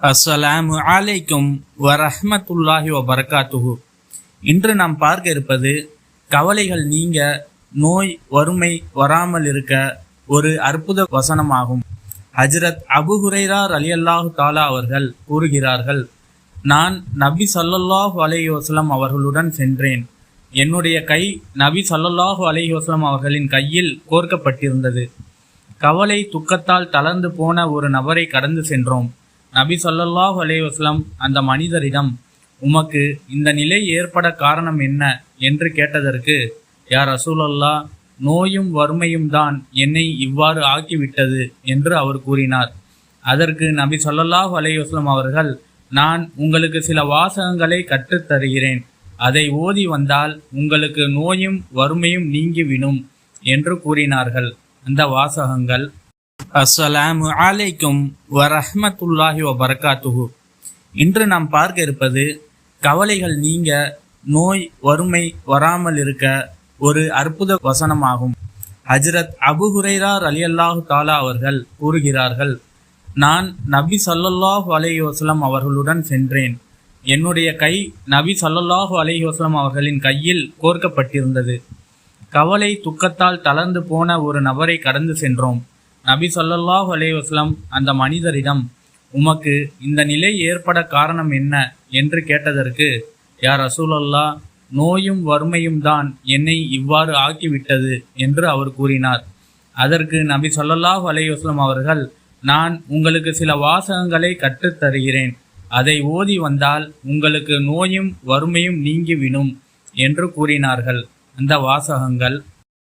அஸ்ஸலாமு அலைக்கும் வரஹ்மத்துல்லாஹி வபரகாத்துஹு. இன்று நாம் பார்க்க இருப்பது கவலைகள் நீங்க நோய் வறுமை வராமல் இருக்க ஒரு அற்புத வசனமாகும். ஹஜ்ரத் அபு ஹுரைரா ரலியல்லாஹு தஆலா அவர்கள் கூறுகிறார்கள், நான் நபி ஸல்லல்லாஹு அலைஹி வஸல்லம் அவர்களுடன் சென்றேன். என்னுடைய கை நபி ஸல்லல்லாஹு அலைஹி வஸல்லம் அவர்களின் கையில் கோர்க்கப்பட்டிருந்தது. கவலை துக்கத்தால் தளர்ந்து போன ஒரு நபரை கடந்து சென்றோம். நபி ஸல்லல்லாஹு அலைஹி வஸல்லம் அந்த மனிதரிடம், உமக்கு இந்த நிலை ஏற்பட காரணம் என்ன என்று கேட்டதற்கு, யா ரசூலல்லாஹ், நோயும் வறுமையும் தான் என்னை இவ்வாறு ஆக்கிவிட்டது என்று அவர் கூறினார். அதற்கு நபி ஸல்லல்லாஹு அலைஹி வஸல்லம் அவர்கள், நான் உங்களுக்கு சில வாசகங்களை கற்றுத் தருகிறேன், அதை ஓதி வந்தால் உங்களுக்கு நோயும் வறுமையும் நீங்கிவிடும் என்று கூறினார்கள். அந்த வாசகங்கள்: அஸ்ஸலாமு அலைக்கும் வரஹ்மத்துல்லாஹி வபரகாத்துஹு. இன்று நாம் பார்க்க இருப்பது கவலைகள் நீங்க நோய் வறுமை வராமல் இருக்க ஒரு அற்புத வசனமாகும். ஹஜ்ரத் அபு ஹுரைரா ரலியல்லாஹு தஆலா அவர்கள் கூறுகிறார்கள், நான் நபி ஸல்லல்லாஹு அலைஹி வஸல்லம் அவர்களுடன் சென்றேன். என்னுடைய கை நபி ஸல்லல்லாஹு அலைஹி வஸல்லம் அவர்களின் கையில் கோர்க்கப்பட்டிருந்தது. கவலை துக்கத்தால் தளர்ந்து போன ஒரு நபரை கடந்து சென்றோம். நபி ஸல்லல்லாஹு அலைஹி வஸல்லம் அந்த மனிதரிடம், உமக்கு இந்த நிலை ஏற்பட காரணம் என்ன என்று கேட்டதற்கு, யா ரசூலல்லாஹ், நோயும் வறுமையும் தான் என்னை இவ்வாறு ஆக்கிவிட்டது என்று அவர் கூறினார். அதற்கு நபி ஸல்லல்லாஹு அலைஹி வஸல்லம் அவர்கள், நான் உங்களுக்கு சில வாசகங்களை கற்றுத் தருகிறேன், அதை ஓதி வந்தால் உங்களுக்கு நோயும் வறுமையும் நீங்கிவிடும் என்று கூறினார்கள். அந்த வாசகங்கள்: